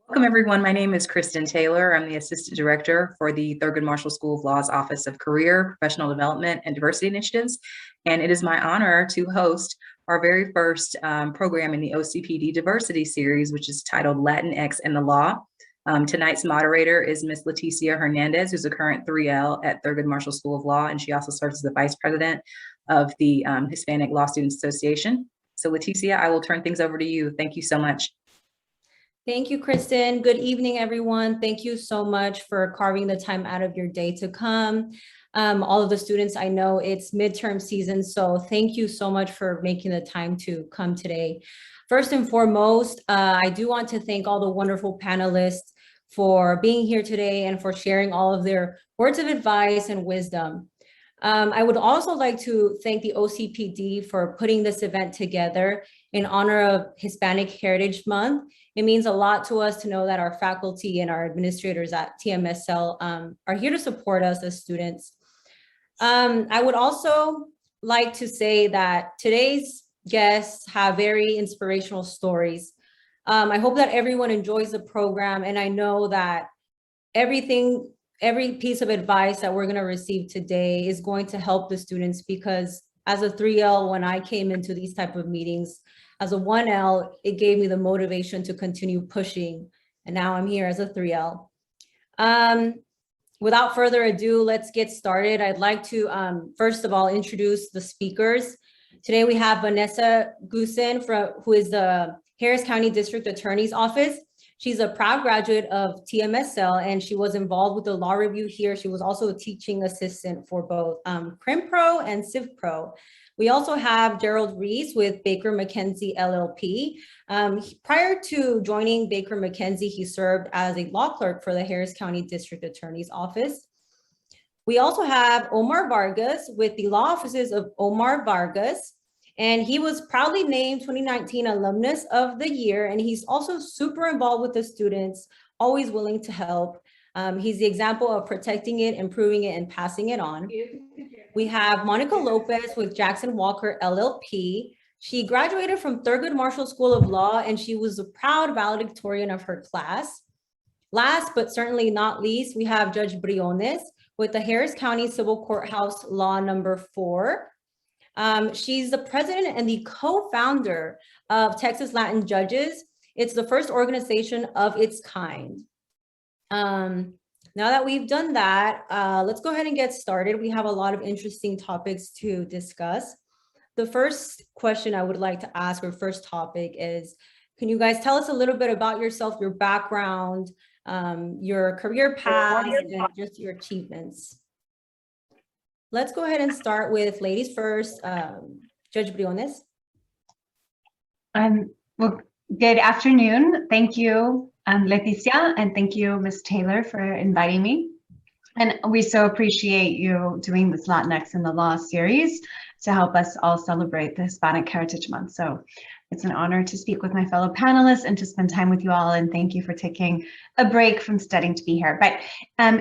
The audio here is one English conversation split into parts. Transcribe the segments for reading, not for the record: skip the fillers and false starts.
Welcome, everyone. My name is Kristen Taylor. I'm the Assistant Director for the Thurgood Marshall School of Law's Office of Career, Professional Development, and Diversity Initiatives. And it is my honor to host our very first program in the OCPD Diversity Series, which is titled Latinx and the Law. Tonight's moderator is Ms. Leticia Hernandez, who's a current 3L at Thurgood Marshall School of Law, and she also serves as the Vice President of the Hispanic Law Students Association. So Leticia, I will turn things over to you. Thank you so much. Thank you, Kristen. Good evening, everyone. Thank you so much for carving the time out of your day to come. All of the students, I know it's midterm season, so thank you so much for making the time to come today. First and foremost, I do want to thank all the wonderful panelists for being here today and for sharing all of their words of advice and wisdom. I would also like to thank the OCPD for putting this event together in honor of Hispanic Heritage Month. It means a lot to us to know that our faculty and our administrators at TMSL are here to support us as students. I would also like to say that today's guests have very inspirational stories. I hope that everyone enjoys the program, and I know that every piece of advice that we're going to receive today is going to help the students, because as a 3L, when I came into these type of meetings, as a 1L, it gave me the motivation to continue pushing. And now I'm here as a 3L. Without further ado, let's get started. I'd like to, first of all, introduce the speakers. Today we have Vanessa Gossen, who is the Harris County District Attorney's Office. She's a proud graduate of TMSL, and she was involved with the law review here. She was also a teaching assistant for both Crim Pro and Civ Pro. We also have Gerald Reese with Baker McKenzie LLP. Prior to joining Baker McKenzie, he served as a law clerk for the Harris County District Attorney's Office. We also have Omar Vargas with the law offices of Omar Vargas, and he was proudly named 2019 Alumnus of the Year, and he's also super involved with the students, always willing to help. He's the example of protecting it, improving it, and passing it on. We have Monica Lopez with Jackson Walker LLP. She graduated from Thurgood Marshall School of Law, and she was a proud valedictorian of her class. Last but certainly not least, we have Judge Briones with the Harris County Civil Courthouse Law number 4. She's the president and the co-founder of Texas Latin Judges. It's the first organization of its kind. Now that we've done that, let's go ahead and get started. We have a lot of interesting topics to discuss. The first question I would like to ask, or first topic, is, can you guys tell us a little bit about yourself, your background, your career path, and just your achievements? Let's go ahead and start with ladies first. Judge Briones. Well, good afternoon. Thank you, Leticia, and thank you, Ms. Taylor, for inviting me. And we so appreciate you doing this Latinx in the Law series to help us all celebrate the Hispanic Heritage Month. So it's an honor to speak with my fellow panelists and to spend time with you all, and thank you for taking a break from studying to be here. But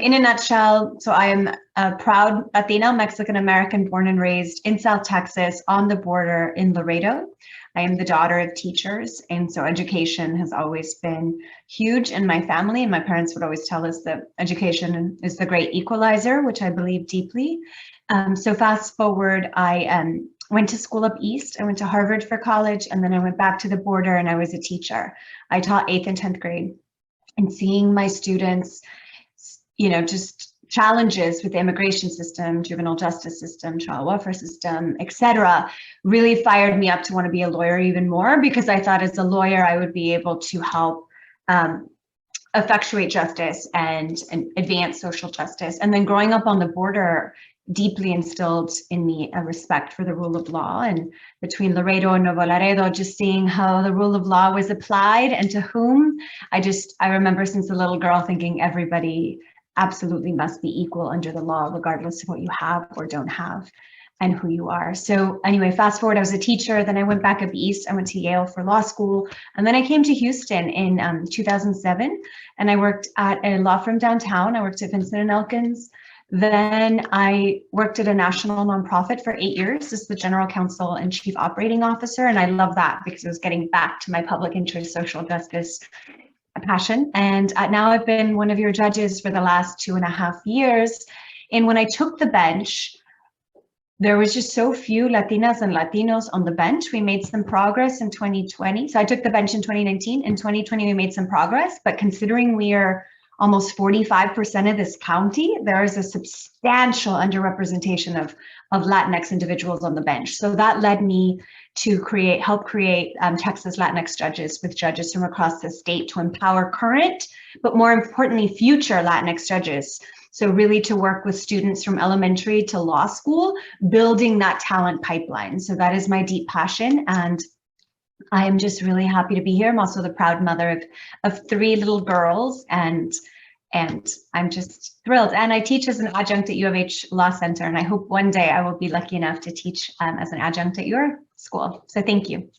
in a nutshell, so I am a proud Latina, Mexican-American, born and raised in South Texas on the border in Laredo. I am the daughter of teachers, and so education has always been huge in my family, and my parents would always tell us that education is the great equalizer, which I believe deeply. So fast forward, I went to school up east. I went to Harvard for college, and then I went back to the border and I was a teacher. I taught 8th and 10th grade, and seeing my students, you know, just challenges with the immigration system, juvenile justice system, child welfare system, etc., really fired me up to want to be a lawyer even more, because I thought as a lawyer I would be able to help effectuate justice and advance social justice. And then growing up on the border deeply instilled in me a respect for the rule of law, and between Laredo and Nuevo Laredo, just seeing how the rule of law was applied and to whom. I remember since a little girl thinking everybody absolutely must be equal under the law, regardless of what you have or don't have and who you are. So anyway, fast forward, I was a teacher, then I went back up east, I went to Yale for law school, and then I came to Houston in 2007, and I worked at a law firm downtown. I worked at Vincent & Elkins. Then I worked at a national nonprofit for 8 years as the general counsel and chief operating officer. And I love that because it was getting back to my public interest social justice passion. And now I've been one of your judges for the last 2.5 years. And when I took the bench, there was just so few Latinas and Latinos on the bench. We made some progress in 2020. So I took the bench in 2019. In 2020, we made some progress, but considering we are almost 45% of this county, there is a substantial underrepresentation of Latinx individuals on the bench. So that led me to help create Texas Latinx judges with judges from across the state to empower current, but more importantly, future Latinx judges. So really to work with students from elementary to law school, building that talent pipeline. So that is my deep passion. And I am just really happy to be here. I'm also the proud mother of 3 little girls, and I'm just thrilled. And I teach as an adjunct at U of H Law Center, and I hope one day I will be lucky enough to teach as an adjunct at your school. So thank you.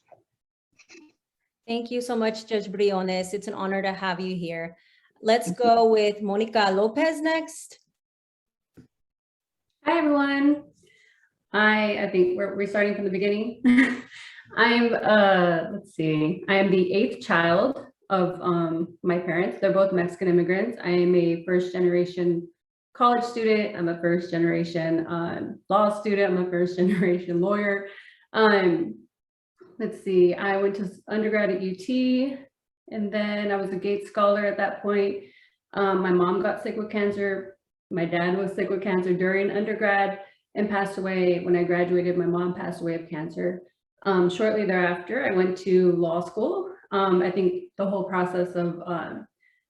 Thank you so much, Judge Briones. It's an honor to have you here. Let's go with Monica Lopez next. Hi, everyone. I think we're starting from the beginning. I'm, let's see, I am the 8th child of my parents. They're both Mexican immigrants. I am a first-generation college student. I'm a first-generation law student. I'm a first-generation lawyer. Let's see, I went to undergrad at UT, and then I was a Gates Scholar at that point. My mom got sick with cancer. My dad was sick with cancer during undergrad and passed away when I graduated. My mom passed away of cancer. Shortly thereafter, I went to law school. I think the whole process of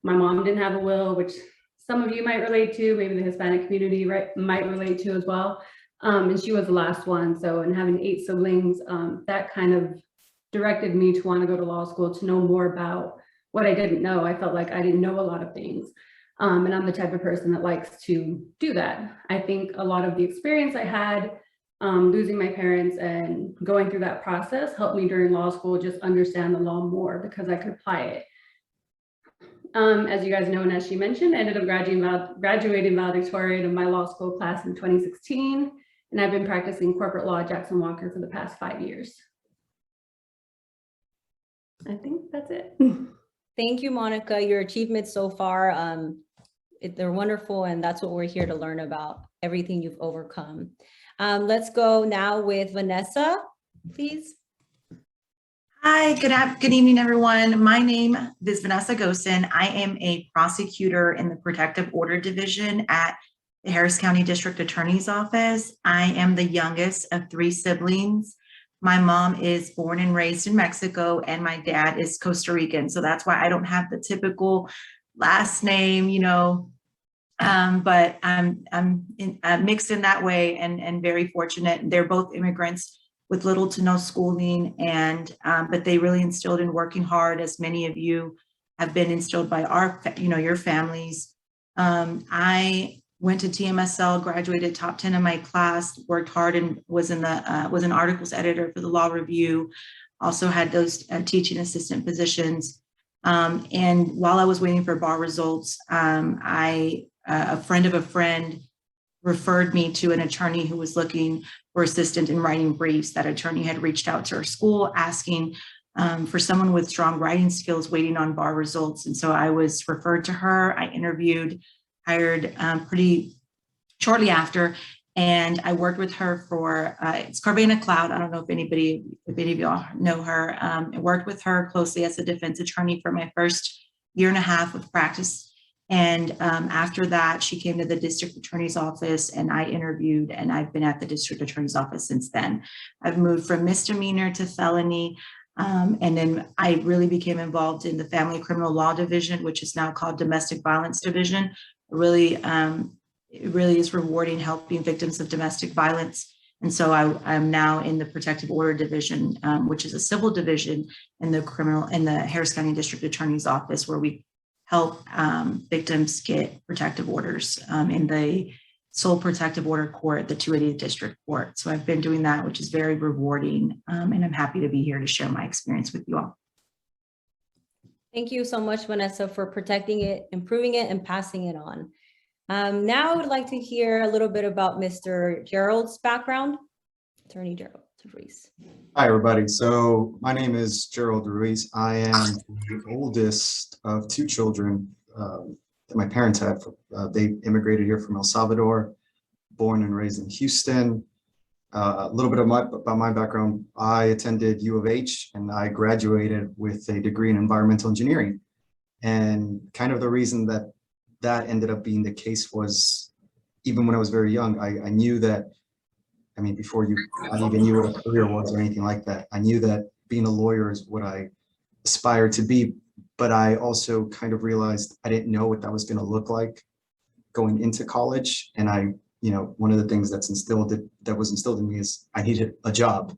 my mom didn't have a will, which some of you might relate to, maybe the Hispanic community might relate to as well. And she was the last one. So, and having 8 siblings, that kind of directed me to want to go to law school, to know more about what I didn't know. I felt like I didn't know a lot of things. And I'm the type of person that likes to do that. I think a lot of the experience I had losing my parents and going through that process helped me during law school just understand the law more, because I could apply it. As you guys know, and as she mentioned, I ended up graduating valedictorian of my law school class in 2016, and I've been practicing corporate law at Jackson Walker for the past 5 years. I think that's it. Thank you, Monica. Your achievements so far, they're wonderful, and that's what we're here to learn about, everything you've overcome. Let's go now with Vanessa, please. Hi, good evening, everyone. My name is Vanessa Gossen. I am a prosecutor in the Protective Order Division at the Harris County District Attorney's Office. I am the youngest of 3 siblings. My mom is born and raised in Mexico, and my dad is Costa Rican. So that's why I don't have the typical last name, you know, but I'm mixed in that way, and very fortunate. They're both immigrants with little to no schooling, and but they really instilled in working hard, as many of you have been instilled by your families. I went to TMSL, graduated top 10 in my class, worked hard, and was an articles editor for the Law Review. Also had those teaching assistant positions. And while I was waiting for bar results, a friend of a friend referred me to an attorney who was looking for assistant in writing briefs. That attorney had reached out to our school asking for someone with strong writing skills waiting on bar results. And so I was referred to her. I interviewed, hired pretty shortly after, and I worked with her for, it's Carvana Cloud. I don't know if any of y'all know her. I worked with her closely as a defense attorney for my first 1.5 years of practice. And after that, she came to the district attorney's office, and I interviewed, and I've been at the district attorney's office since then. I've moved from misdemeanor to felony. And then I really became involved in the Family Criminal Law Division, which is now called Domestic Violence Division. It really is rewarding helping victims of domestic violence. And so I'm now in the Protective Order Division, which is a civil division in the Harris County District Attorney's Office, where we help victims get protective orders in the sole protective order court, the 280th District Court. So I've been doing that, which is very rewarding, and I'm happy to be here to share my experience with you all. Thank you so much, Vanessa, for protecting it, improving it, and passing it on. Now I would like to hear a little bit about Mr. Gerald's background. Attorney Gerald. Ruiz. Hi, everybody. So my name is Gerald Ruiz. I am the oldest of two children that my parents had. They immigrated here from El Salvador, born and raised in Houston. A little bit about my background. I attended U of H and I graduated with a degree in environmental engineering. And kind of the reason that that ended up being the case was, even when I was very young, I knew that, I mean, before I even knew what a career was or anything like that, I knew that being a lawyer is what I aspired to be. But I also kind of realized I didn't know what that was going to look like going into college. And one of the things that was instilled in me is I needed a job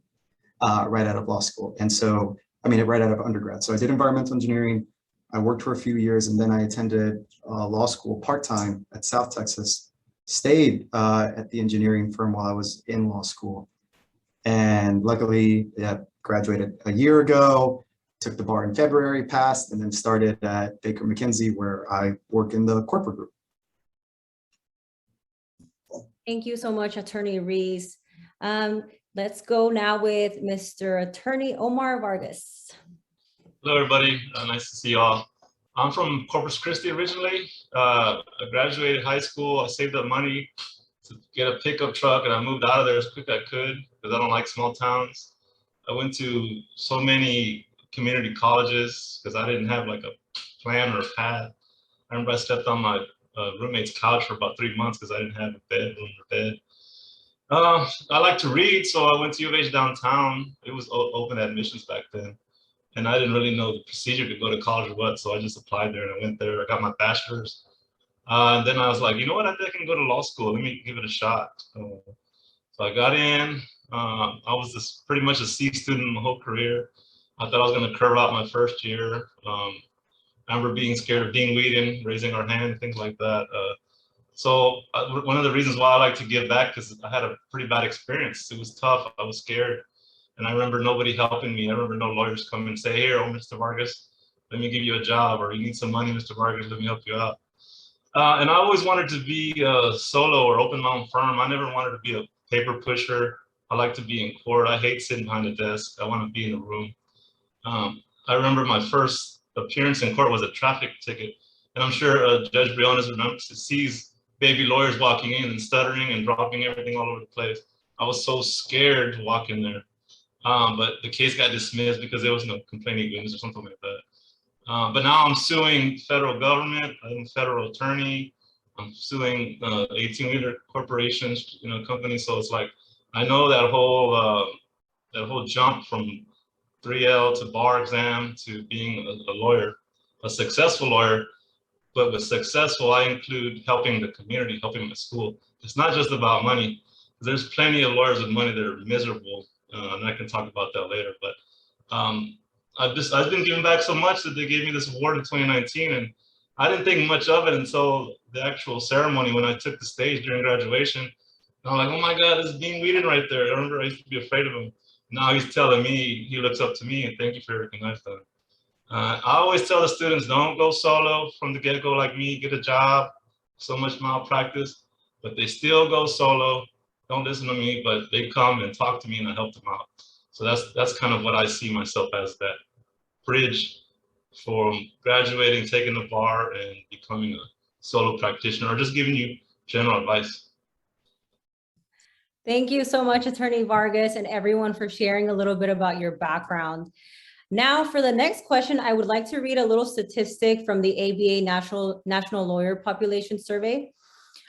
right out of law school. And so, right out of undergrad. So I did environmental engineering. I worked for a few years, and then I attended law school part-time at South Texas. Stayed at the engineering firm while I was in law school. And luckily, graduated a year ago, took the bar in February, passed, and then started at Baker McKenzie, where I work in the corporate group. Thank you so much, Attorney Ruiz. Let's go now with Mr. Attorney Omar Vargas. Hello, everybody. Nice to see you all. I'm from Corpus Christi originally. I graduated high school. I saved up money to get a pickup truck, and I moved out of there as quick as I could because I don't like small towns. I went to so many community colleges because I didn't have like a plan or a path. I remember I stepped on my roommate's couch for about 3 months because I didn't have a bedroom or bed. I like to read, so I went to U of H downtown. It was open admissions back then. And I didn't really know the procedure to go to college or what, so I just applied there and I went there. I got my bachelor's. And then I was like, you know what, I think I can go to law school. Let me give it a shot. So I got in. I was pretty much a C student my whole career. I thought I was going to curve out my first year. I remember being scared of Dean Whedon, raising our hand, things like that. So one of the reasons why I like to give back, because I had a pretty bad experience. It was tough. I was scared. And I remember nobody helping me. I remember no lawyers come and say, here, Mr. Vargas, let me give you a job, or you need some money, Mr. Vargas, let me help you out. And I always wanted to be solo or open my own firm. I never wanted to be a paper pusher. I like to be in court. I hate sitting behind a desk. I want to be in the room. I remember my first appearance in court was a traffic ticket. And I'm sure Judge Briones sees baby lawyers walking in and stuttering and dropping everything all over the place. I was so scared to walk in there. But the case got dismissed because there was no complaining witness or something like that. But now I'm suing federal government. I'm a federal attorney. I'm suing 18-wheeler corporations, companies. So it's like, I know that whole jump from 3L to bar exam to being a lawyer, a successful lawyer. But with successful, I include helping the community, helping the school. It's not just about money. There's plenty of lawyers with money that are miserable. And I can talk about that later, but I've been giving back so much that they gave me this award in 2019, and I didn't think much of it until the actual ceremony when I took the stage during graduation. And I'm like, oh my God, this is Dean Whedon right there. I remember I used to be afraid of him. Now he's telling me he looks up to me and thank you for everything I've done. I always tell the students, don't go solo from the get-go like me, get a job, so much malpractice, but they still go solo. Don't listen to me, but they come and talk to me and I help them out. So that's kind of what I see myself as, that bridge from graduating, taking the bar, and becoming a solo practitioner, or just giving you general advice. Thank you so much, Attorney Vargas, and everyone for sharing a little bit about your background. Now for the next question, I would like to read a little statistic from the ABA National Lawyer Population Survey.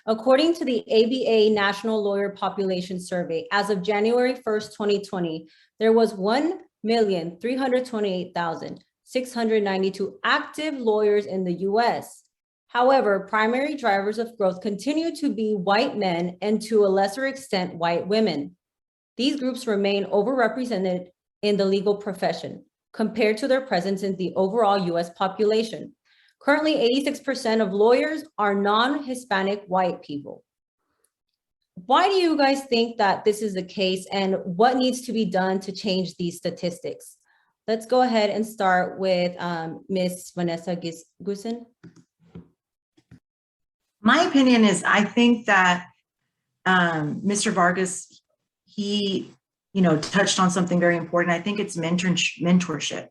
According to the ABA National Lawyer Population Survey, as of January 1st, 2020, there was 1,328,692 active lawyers in the US. However, primary drivers of growth continue to be white men and, to a lesser extent, white women. These groups remain overrepresented in the legal profession compared to their presence in the overall US population. Currently, 86% of lawyers are non-Hispanic white people. Why do you guys think that this is the case, and what needs to be done to change these statistics? Let's go ahead and start with Ms. Vanessa Gossen. My opinion is, I think that Mr. Vargas, he touched on something very important. I think it's mentorship.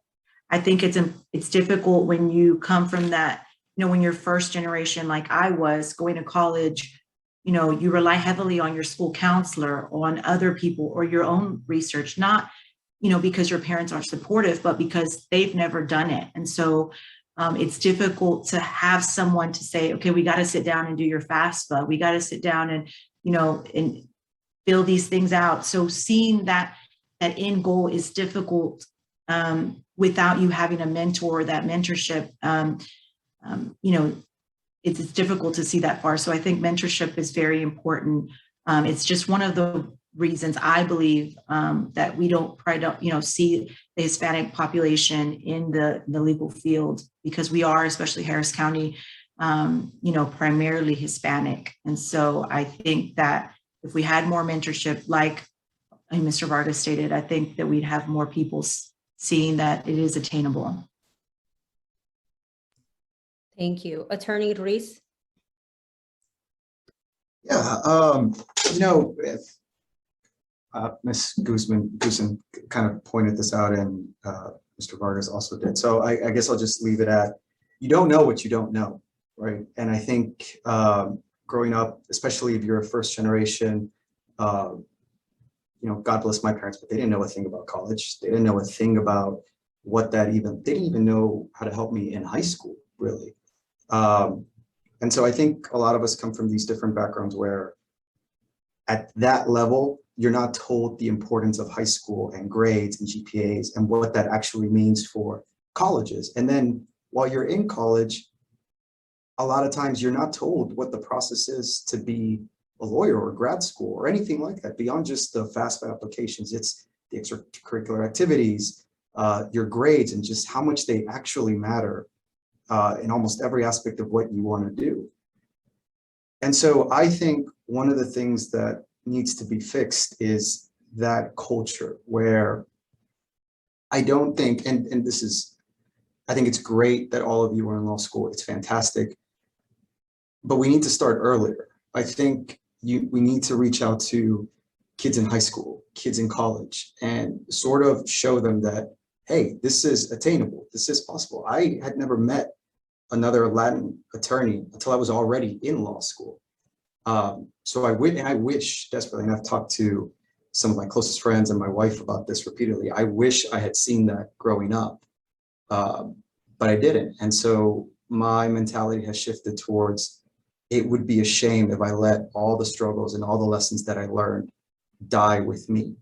I think it's difficult when you come from that, when you're first generation, like I was going to college, you rely heavily on your school counselor, on other people, or your own research, not, because your parents aren't supportive, but because they've never done it. And so it's difficult to have someone to say, okay, we got to sit down and do your FAFSA. We got to sit down and, and fill these things out. So seeing that end goal is difficult without you having a mentor, that mentorship, it's difficult to see that far. So I think mentorship is very important. It's just one of the reasons I believe that we don't see the Hispanic population in the legal field, because we are, especially Harris County, primarily Hispanic. And so I think that if we had more mentorship, like Mr. Vargas stated, I think that we'd have more people seeing that it is attainable. Thank you. Attorney Ruiz. Yeah, Ms. Gossen kind of pointed this out, and Mr. Vargas also did. So I guess I'll just leave it at, you don't know what you don't know, right? And I think growing up, especially if you're a first generation, God bless my parents, but they didn't know a thing about college. They didn't know a thing about what that even, they didn't even know how to help me in high school, really. And so I think a lot of us come from these different backgrounds where at that level, you're not told the importance of high school and grades and GPAs and what that actually means for colleges. And then while you're in college, a lot of times you're not told what the process is to be a lawyer or grad school or anything like that, beyond just the FAFSA applications. It's the extracurricular activities, your grades, and just how much they actually matter in almost every aspect of what you want to do. And so I think one of the things that needs to be fixed is that culture where I don't think, and this is, I think it's great that all of you are in law school. It's fantastic, but we need to start earlier. I think we need to reach out to kids in high school, kids in college, and sort of show them that, hey, this is attainable. This is possible. I had never met another Latin attorney until I was already in law school. So I wish desperately, and I've talked to some of my closest friends and my wife about this repeatedly, I wish I had seen that growing up, but I didn't. And so my mentality has shifted towards, it would be a shame if I let all the struggles and all the lessons that I learned die with me.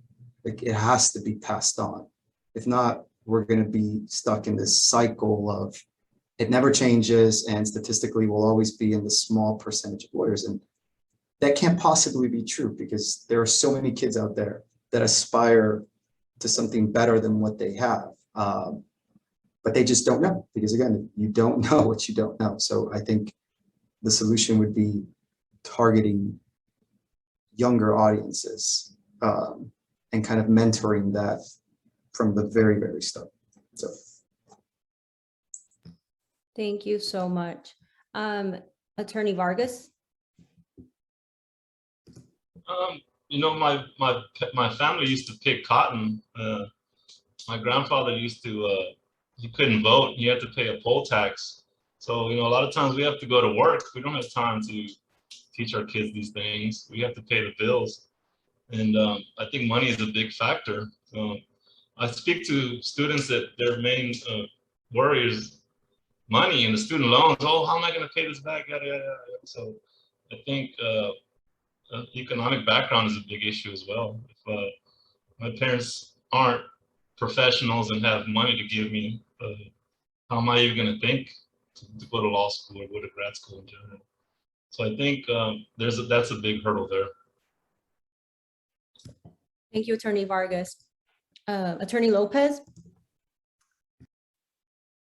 Like, it has to be passed on. If not, we're going to be stuck in this cycle of it never changes, and statistically we'll always be in the small percentage of lawyers. And that can't possibly be true, because there are so many kids out there that aspire to something better than what they have. But they just don't know, because again, you don't know what you don't know. So I think the solution would be targeting younger audiences and kind of mentoring that from the very, very start. So. Thank you so much. Attorney Vargas. My family used to pick cotton. My grandfather used to, he couldn't vote. He had to pay a poll tax. So, a lot of times we have to go to work. We don't have time to teach our kids these things. We have to pay the bills. And I think money is a big factor. I speak to students that their main worry is money and the student loans. Oh, how am I going to pay this back? Yada, yada, yada. So I think economic background is a big issue as well. If my parents aren't professionals and have money to give me, how am I even going to think to go to law school or go to grad school in general? So I think that's a big hurdle there. Thank you, Attorney Vargas. Attorney Lopez.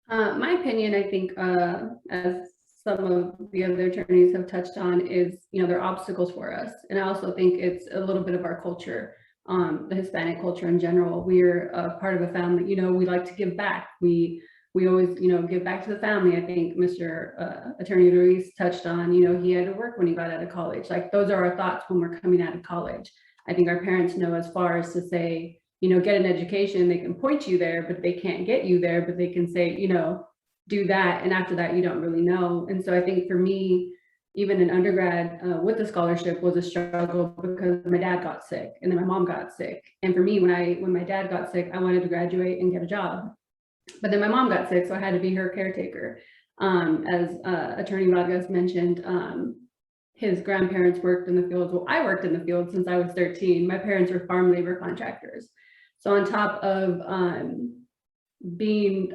My opinion, I think, as some of the other attorneys have touched on, is, there are obstacles for us. And I also think it's a little bit of our culture, the Hispanic culture in general. We're a part of a family, we like to give back. We always, give back to the family. I think Mr. Attorney Ruiz touched on, he had to work when he got out of college. Like, those are our thoughts when we're coming out of college. I think our parents know as far as to say, get an education, they can point you there, but they can't get you there, but they can say, do that. And after that, you don't really know. And so I think for me, even in undergrad with the scholarship was a struggle because my dad got sick and then my mom got sick. And for me, when my dad got sick, I wanted to graduate and get a job. But then my mom got sick, so I had to be her caretaker. As Attorney Vargas mentioned, his grandparents worked in the fields. Well, I worked in the field since I was 13. My parents were farm labor contractors. So on top of being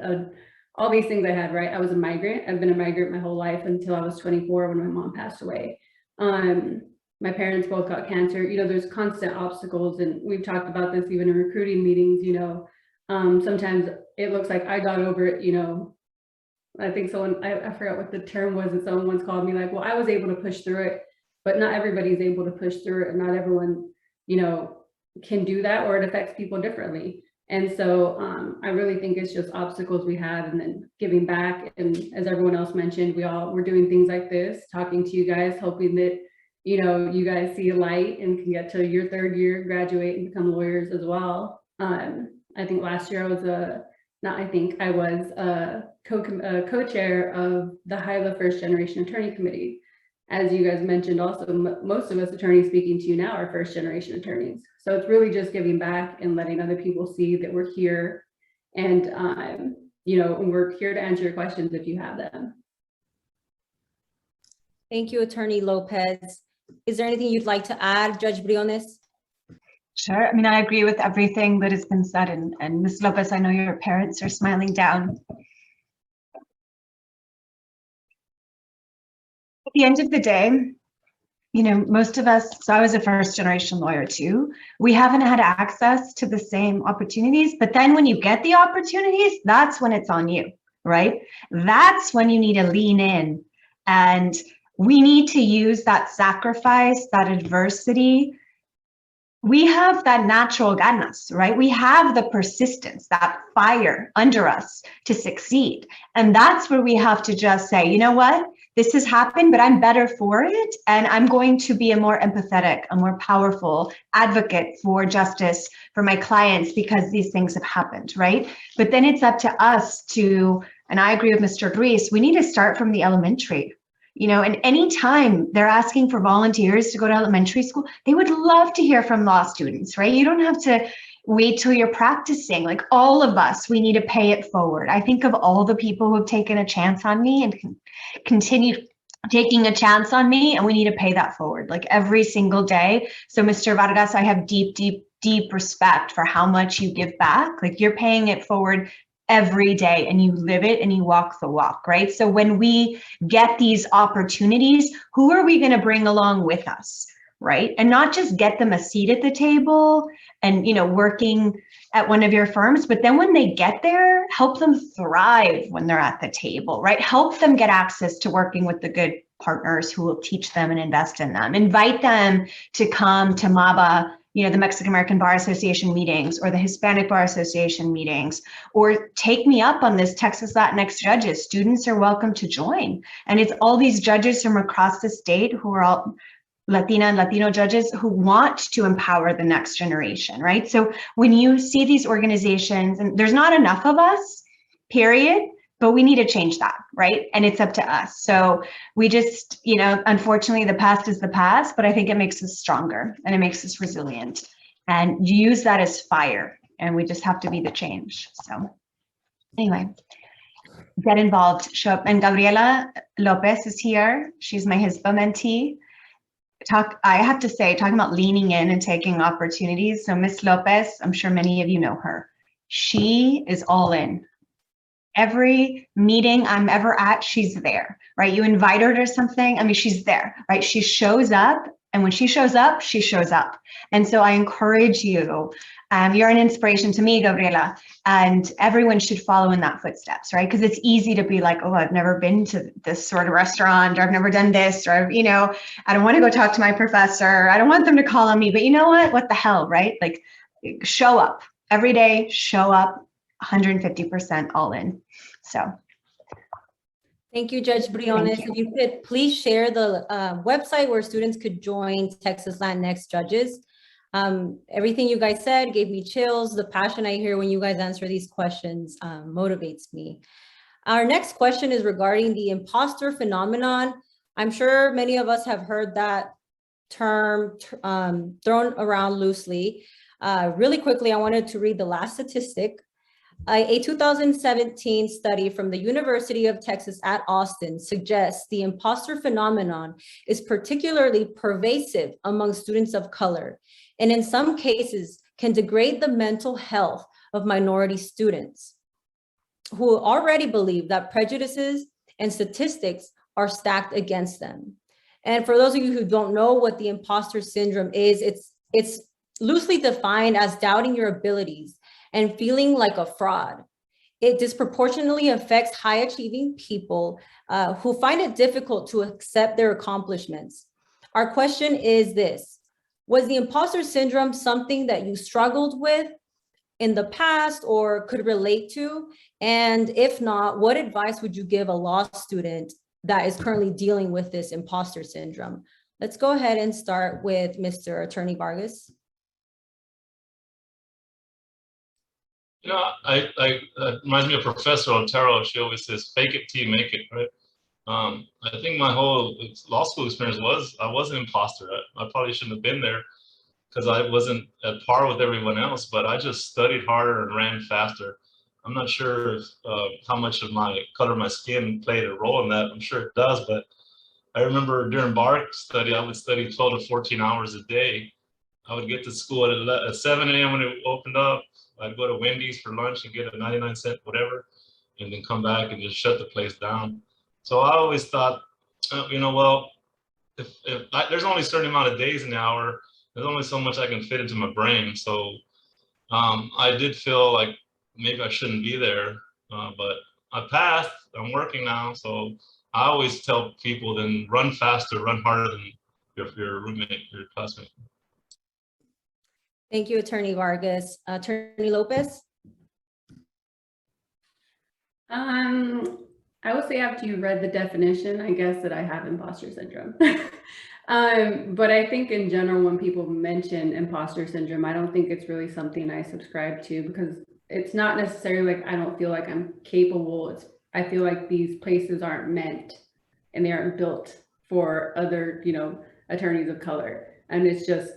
all these things I had, right? I was a migrant. I've been a migrant my whole life until I was 24 when my mom passed away. My parents both got cancer. There's constant obstacles, and we've talked about this even in recruiting meetings. Sometimes it looks like I got over it. I think someone, I forgot what the term was, that someone once called me like, well, I was able to push through it, but not everybody's able to push through it, and not everyone, can do that, or it affects people differently. And so I really think it's just obstacles we have, and then giving back. And as everyone else mentioned, we're doing things like this, talking to you guys, hoping that, you guys see a light and can get to your third year, graduate and become lawyers as well. I think last year I was a co-chair of the HILA First Generation Attorney Committee. As you guys mentioned, also, most of us attorneys speaking to you now are first generation attorneys. So it's really just giving back and letting other people see that we're here, and we're here to answer your questions if you have them. Thank you, Attorney Lopez. Is there anything you'd like to add, Judge Briones? Sure. I mean, I agree with everything that has been said. And Ms. Lopez, I know your parents are smiling down. At the end of the day, most of us, so I was a first generation lawyer too, we haven't had access to the same opportunities, but then when you get the opportunities, that's when it's on you, right? That's when you need to lean in, and we need to use that sacrifice, that adversity. We have that natural ganas, right? We have the persistence, that fire under us to succeed. And that's where we have to just say, you know what? This has happened, but I'm better for it. And I'm going to be a more empathetic, a more powerful advocate for justice for my clients because these things have happened, right? But then it's up to us to, and I agree with Mr. Ruiz, we need to start from the elementary. And anytime they're asking for volunteers to go to elementary school, they would love to hear from law students, right? You don't have to wait till you're practicing. Like, all of us, we need to pay it forward. I think of all the people who have taken a chance on me and can continue taking a chance on me, and we need to pay that forward, like every single day. So Mr. Vargas, I have deep, deep, deep respect for how much you give back. Like, you're paying it forward every day, and you live it and you walk the walk, right? So when we get these opportunities, who are we going to bring along with us, right? And not just get them a seat at the table and, working at one of your firms, but then when they get there, help them thrive when they're at the table, right? Help them get access to working with the good partners who will teach them and invest in them. Invite them to come to MABA, the Mexican American Bar Association meetings, or the Hispanic Bar Association meetings, or take me up on this Texas Latinx judges. Students are welcome to join. And it's all these judges from across the state who are all Latina and Latino judges who want to empower the next generation, right? So when you see these organizations, and there's not enough of us, period, but we need to change that, right? And it's up to us. So we just, unfortunately, the past is the past, but I think it makes us stronger and it makes us resilient. And you use that as fire, and we just have to be the change. So anyway, get involved, show up. And Gabriela Lopez is here. She's my HISPA mentee. I have to say, talking about leaning in and taking opportunities. So Miss Lopez, I'm sure many of you know her. She is all in. Every meeting I'm ever at, she's there, right? You invite her to something, I mean, she's there, right? She shows up, and when she shows up, she shows up. And so I encourage you, you're an inspiration to me, Gabriela, and everyone should follow in that footsteps, right? Because it's easy to be like, oh, I've never been to this sort of restaurant, or I've never done this, or, I don't want to go talk to my professor. I don't want them to call on me, but you know what the hell, right? Like, show up every day, show up 150% all in. So. Thank you, Judge Briones. If you could please share the website where students could join Texas Latinx judges. Everything you guys said gave me chills. The passion I hear when you guys answer these questions motivates me. Our next question is regarding the imposter phenomenon. I'm sure many of us have heard that term thrown around loosely. Really quickly, I wanted to read the last statistic. A 2017 study from the University of Texas at Austin suggests the imposter phenomenon is particularly pervasive among students of color, and in some cases can degrade the mental health of minority students who already believe that prejudices and statistics are stacked against them. And for those of you who don't know what the imposter syndrome is, it's loosely defined as doubting your abilities and feeling like a fraud. It disproportionately affects high achieving people who find it difficult to accept their accomplishments. Our question is this: was the imposter syndrome something that you struggled with in the past or could relate to? And if not, what advice would you give a law student that is currently dealing with this imposter syndrome? Let's go ahead and start with Mr. Attorney Vargas. You know, it reminds me of Professor Otero. She always says, fake it till you make it, right? I think my whole law school experience I was an imposter. I probably shouldn't have been there because I wasn't at par with everyone else, but I just studied harder and ran faster. I'm not sure if, how much of my color of my skin played a role in that. I'm sure it does, but I remember during bar study, I would study 12 to 14 hours a day. I would get to school at 7 a.m. when it opened up. I'd go to Wendy's for lunch and get a 99-cent whatever, and then come back and just shut the place down. So I always thought, you know, well, if there's only a certain amount of days in the hour, there's only so much I can fit into my brain. So I did feel like maybe I shouldn't be there, but I passed. I'm working now. So I always tell people, then run faster, run harder than your roommate, your classmate. Thank you, Attorney Vargas. Attorney Lopez? I would say after you read the definition, I guess that I have imposter syndrome. But I think in general, when people mention imposter syndrome, I don't think it's really something I subscribe to, because it's not necessarily like I don't feel like I'm capable. I feel like these places aren't meant and they aren't built for other, you know, attorneys of color. And it's just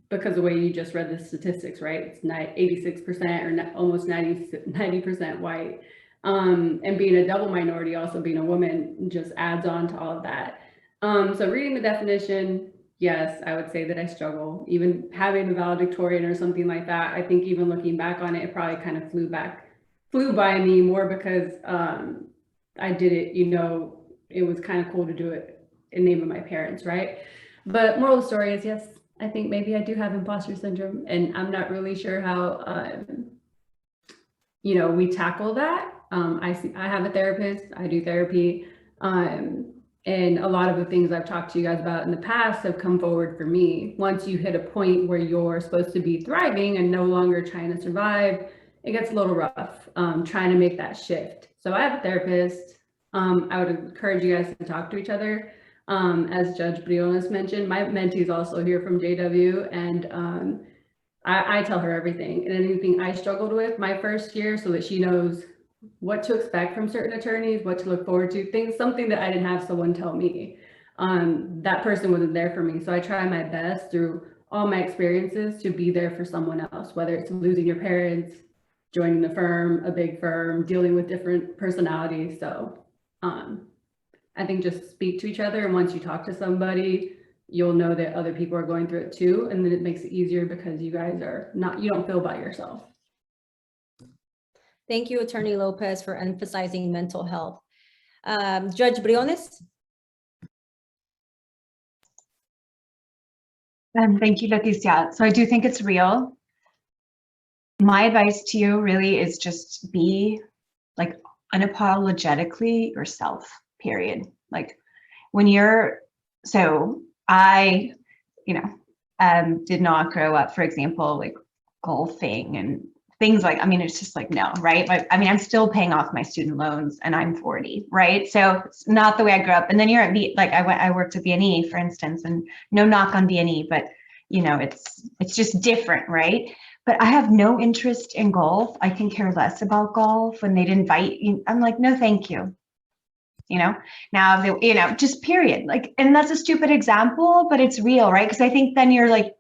because the way you just read the statistics, right? It's 86% or almost 90% white. And being a double minority, also being a woman, just adds on to all of that. So reading the definition, yes, I would say that I struggle. Even having a valedictorian or something like that, I think even looking back on it, it probably kind of flew by me more because I did it, you know, it was kind of cool to do it in name of my parents, right? But moral of the story is, yes, I think maybe I do have imposter syndrome, and I'm not really sure how, you know, we tackle that. I have a therapist, I do therapy, and a lot of the things I've talked to you guys about in the past have come forward for me. Once you hit a point where you're supposed to be thriving and no longer trying to survive, it gets a little rough, trying to make that shift. So I have a therapist. I would encourage you guys to talk to each other. As Judge Briones mentioned, my mentee is also here from JW, and I tell her everything and anything I struggled with my first year, so that she knows what to expect from certain attorneys, what to look forward to, something that I didn't have someone tell me. That person wasn't there for me. So I try my best through all my experiences to be there for someone else, whether it's losing your parents, joining the firm, a big firm, dealing with different personalities. So I think just speak to each other. And once you talk to somebody, you'll know that other people are going through it too. And then it makes it easier because you guys are not, you don't feel by yourself. Thank you, Attorney Lopez, for emphasizing mental health. Judge Briones? Thank you, Leticia. So I do think it's real. My advice to you really is just be like unapologetically yourself, period. Like when you're, so I, you know, did not grow up, for example, like golfing and things like, I mean, it's just like, no, right? Like, I mean, I'm still paying off my student loans and I'm 40, right? So it's not the way I grew up. And then you're at like, I worked at BNE, for instance, and no knock on BNE, but you know, it's just different, right? But I have no interest in golf. I can care less about golf. When they'd invite you, I'm like, no, thank you. You know, now they, you know, just period. Like, and that's a stupid example, but it's real, right? Because I think then you're like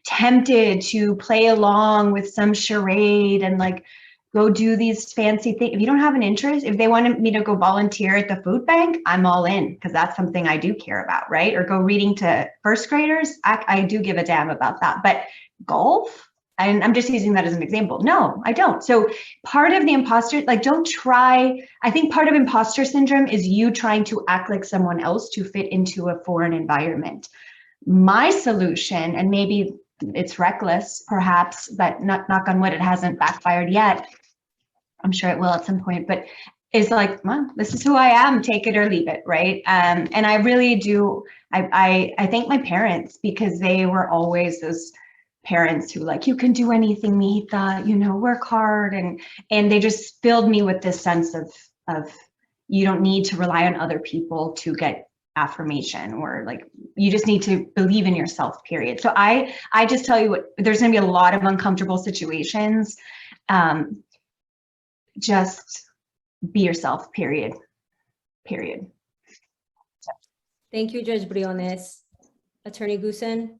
tempted to play along with some charade and like go do these fancy things. If you don't have an interest, if they wanted me to go volunteer at the food bank, I'm all in, because that's something I do care about, right? Or go reading to first graders, I do give a damn about that. But golf, and I'm just using that as an example. No, I don't. So part of the imposter, like, don't try, I think part of imposter syndrome is you trying to act like someone else to fit into a foreign environment. My solution, and maybe it's reckless, perhaps, but knock on wood, it hasn't backfired yet. I'm sure it will at some point, but it's like, well, this is who I am, take it or leave it, right? And I really do, I thank my parents, because they were always those parents who like, you can do anything, Mita, you know, work hard. And they just filled me with this sense of you don't need to rely on other people to get affirmation, or like, you just need to believe in yourself, period. So I just tell you what, there's going to be a lot of uncomfortable situations. Just be yourself, period. Thank you, Judge Briones. Attorney Gossen.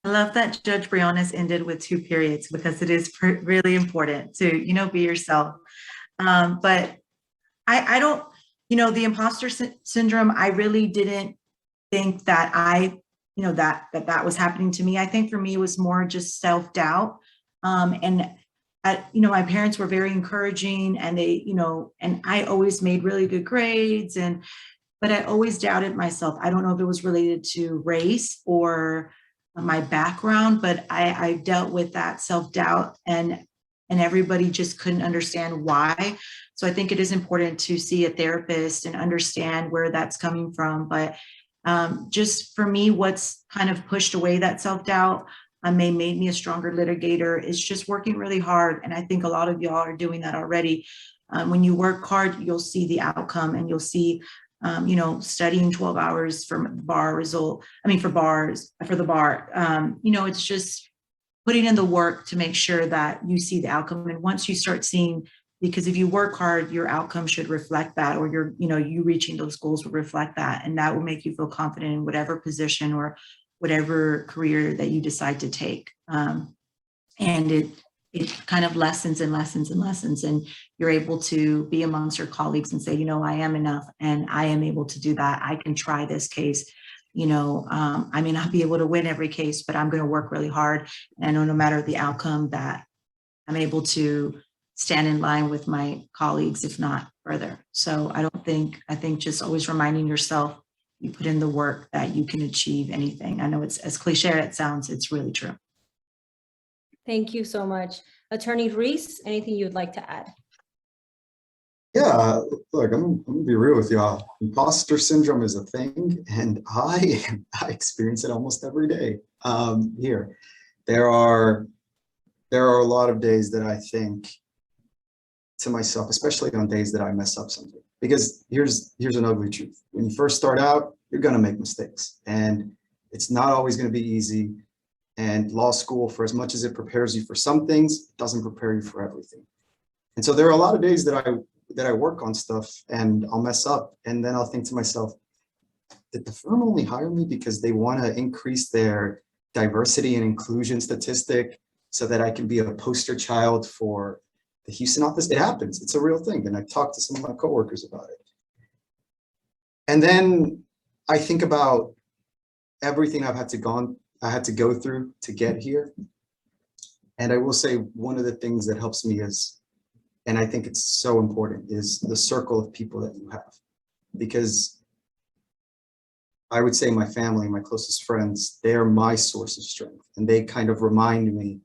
I love that Judge Briones ended with 2 periods, because it is really important to, you know, be yourself. But I don't, you know, the imposter syndrome, I really didn't think that you know, that was happening to me. I think for me, it was more just self-doubt. You know, my parents were very encouraging, and they, you know, and I always made really good grades, but I always doubted myself. I don't know if it was related to race or my background, but I dealt with that self-doubt, and everybody just couldn't understand why. So I think it is important to see a therapist and understand where that's coming from. But just for me, what's kind of pushed away that self-doubt, made me a stronger litigator, is just working really hard. And I think a lot of y'all are doing that already. When you work hard, you'll see the outcome, and you'll see, you know, studying 12 hours for bar result. I mean, for the bar, you know, it's just putting in the work to make sure that you see the outcome. And once you start seeing, because if you work hard, your outcome should reflect that, or your, you know, you reaching those goals will reflect that. And that will make you feel confident in whatever position or whatever career that you decide to take. And it kind of lessens and lessens and lessens, and you're able to be amongst your colleagues and say, you know, I am enough, and I am able to do that. I can try this case. You know, I may not be able to win every case, but I'm going to work really hard. And I know no matter the outcome, that I'm able to stand in line with my colleagues, if not further. So I think just always reminding yourself, you put in the work, that you can achieve anything. I know it's as cliche as it sounds, it's really true. Thank you so much. Attorney Reese, anything you'd like to add? Yeah, look, I'm gonna be real with y'all. Imposter syndrome is a thing, and I experience it almost every day. Here, there are a lot of days that I think to myself, especially on days that I mess up something. Because here's an ugly truth. When you first start out, you're gonna make mistakes, and it's not always gonna be easy. And law school, for as much as it prepares you for some things, it doesn't prepare you for everything. And so there are a lot of days that I work on stuff and I'll mess up, and then I'll think to myself, did the firm only hire me because they want to increase their diversity and inclusion statistic so that I can be a poster child for the Houston office? It happens. It's a real thing. And I talked to some of my coworkers about it. And then I think about everything I had to go through to get here. And I will say, one of the things that helps me is, and I think it's so important, is the circle of people that you have. Because I would say my family, my closest friends, they're my source of strength. And they kind of remind me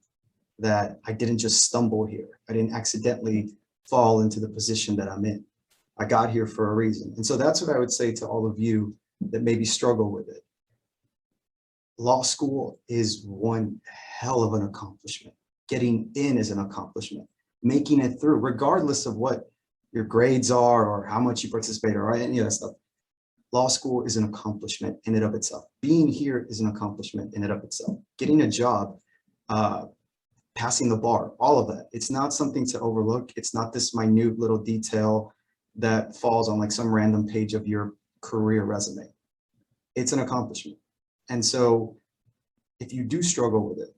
that I didn't just stumble here. I didn't accidentally fall into the position that I'm in. I got here for a reason. And so that's what I would say to all of you that maybe struggle with it. Law school is one hell of an accomplishment. Getting in is an accomplishment. Making it through, regardless of what your grades are or how much you participate or any of that stuff. law school is an accomplishment in and of itself. Being here is an accomplishment in and of itself. Getting a job, passing the bar, all of that. It's not something to overlook. It's not this minute little detail that falls on like some random page of your career resume. It's an accomplishment. And so if you do struggle with it,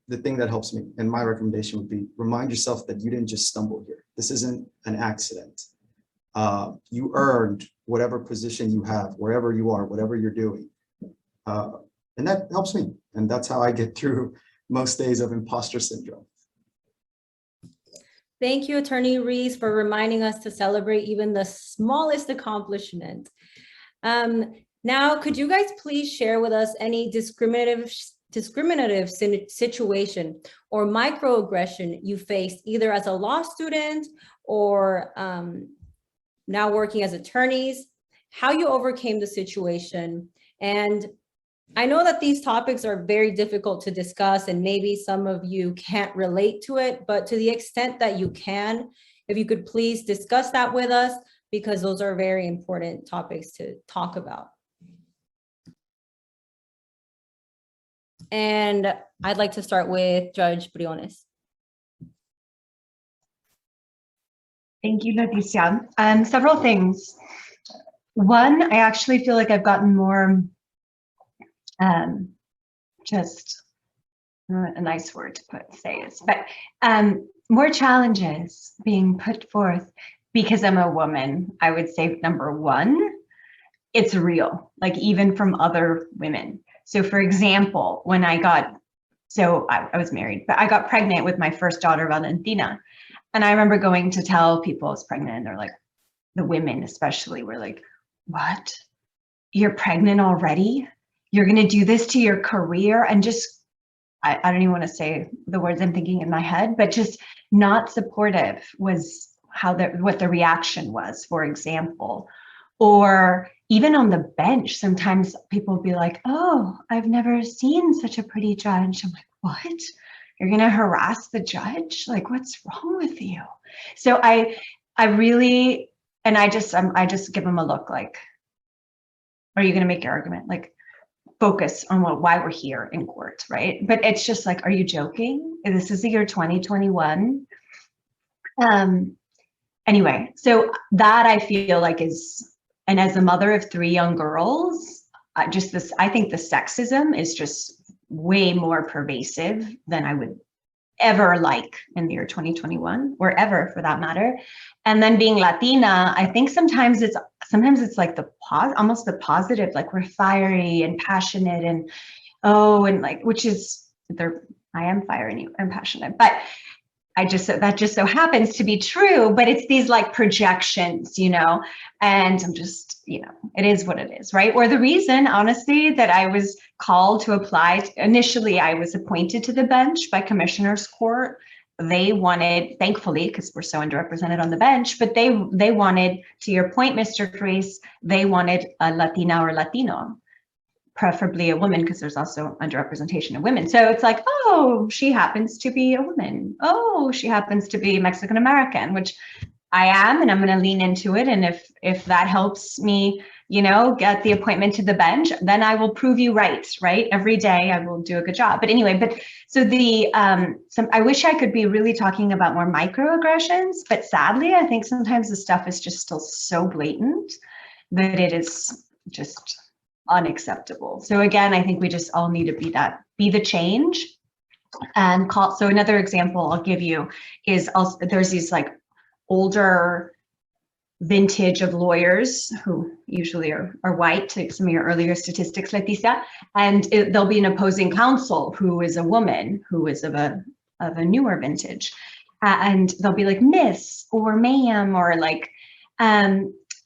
the thing that helps me and my recommendation would be remind yourself that you didn't just stumble here. This isn't an accident. You earned whatever position you have, wherever you are, whatever you're doing. And that helps me. And that's how I get through most days of imposter syndrome. Thank you, Attorney Reese, for reminding us to celebrate even the smallest accomplishment. Now, could you guys please share with us any discriminative situation or microaggression you faced either as a law student or now working as attorneys, how you overcame the situation? And I know that these topics are very difficult to discuss and maybe some of you can't relate to it, but to the extent that you can, if you could please discuss that with us, because those are very important topics to talk about. And I'd like to start with Judge Briones. Thank you, Leticia. Several things. One, I actually feel like I've gotten more, just a nice word to say is, but more challenges being put forth because I'm a woman. I would say number one, it's real, like even from other women. So for example, when I was married, but I got pregnant with my first daughter, Valentina. And I remember going to tell people I was pregnant and they're like, the women especially were like, what? You're pregnant already? You're gonna do this to your career? And just, I don't even wanna say the words I'm thinking in my head, but just not supportive was what the reaction was, for example. Or even on the bench, sometimes people will be like, oh, I've never seen such a pretty judge. I'm like, what? You're gonna harass the judge? Like, what's wrong with you? So I really, and I just give them a look like, are you gonna make your argument? Like, focus on why we're here in court, right? But it's just like, are you joking? This is the year 2021. Anyway, so that I feel like is, and as a mother of 3 young girls, I think the sexism is just way more pervasive than I would ever like in the year 2021, or ever for that matter. And then being Latina, I think sometimes it's like almost the positive, like we're fiery and passionate and like, which is I am fiery and passionate, but that just so happens to be true, but it's these like projections, and I'm just, it is what it is, right? Or the reason, honestly, that I was called to apply, initially I was appointed to the bench by Commissioner's Court. They wanted, thankfully, because we're so underrepresented on the bench, but they wanted, to your point, Mr. Grace, they wanted a Latina or Latino, preferably a woman, because there's also underrepresentation of women. So it's like, oh, she happens to be a woman. Oh, she happens to be Mexican American, which I am, and I'm going to lean into it. And if that helps me, get the appointment to the bench, then I will prove you right? Every day I will do a good job. But anyway, so I wish I could be really talking about more microaggressions, but sadly, I think sometimes the stuff is just still so blatant that it is just unacceptable. So again, I think we just all need to be the change and call. So another example I'll give you is also, there's these like older vintage of lawyers who usually are white, to some of your earlier statistics, Leticia, and there'll be an opposing counsel who is a woman who is of a newer vintage, and they'll be like miss or ma'am, or like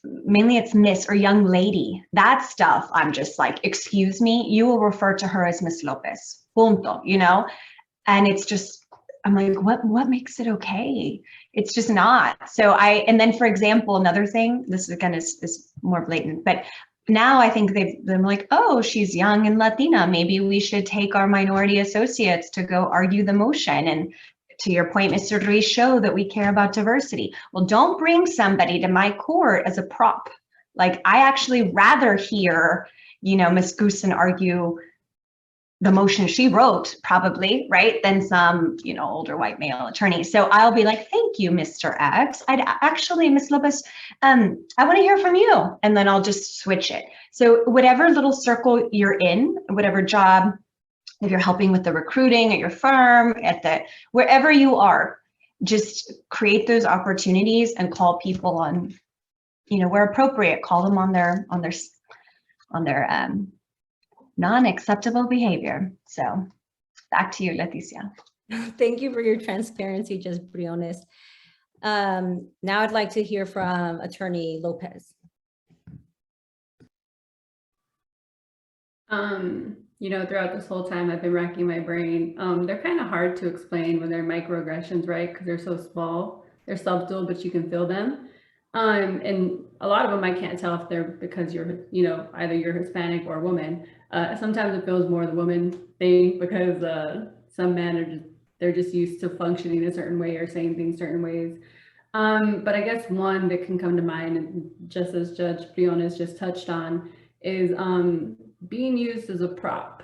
mainly it's miss or young lady. That stuff, I'm just like, excuse me, you will refer to her as Miss Lopez, punto, and it's just, I'm like, what makes it okay? It's just not. So and then for example, another thing, this again is more blatant, but now I think they're like, oh, she's young and Latina, maybe we should take our minority associates to go argue the motion. And to your point, Mr. Ruiz, show that we care about diversity. Well, don't bring somebody to my court as a prop. Like, I actually rather hear, you know, Ms. Gossen argue the motion she wrote, probably, right, than some, you know, older white male attorney. So I'll be like, thank you, Mr. X. I'd actually, Ms. Lopez, I want to hear from you. And then I'll just switch it. So whatever little circle you're in, whatever job, if you're helping with the recruiting at your firm, at the, wherever you are, just create those opportunities and call people on, you know, where appropriate, call them on their non-acceptable behavior. So back to you, Leticia. Thank you for your transparency, just Briones. Now I'd like to hear from Attorney Lopez. You know, throughout this whole time, I've been racking my brain. They're kind of hard to explain when they're microaggressions, right? Because they're so small. They're subtle, but you can feel them. And a lot of them I can't tell if they're because you're, you know, either you're Hispanic or a woman. Sometimes it feels more the woman thing because some men are just, they're just used to functioning a certain way or saying things certain ways. But I guess one that can come to mind, and just as Judge Briones just touched on, is being used as a prop.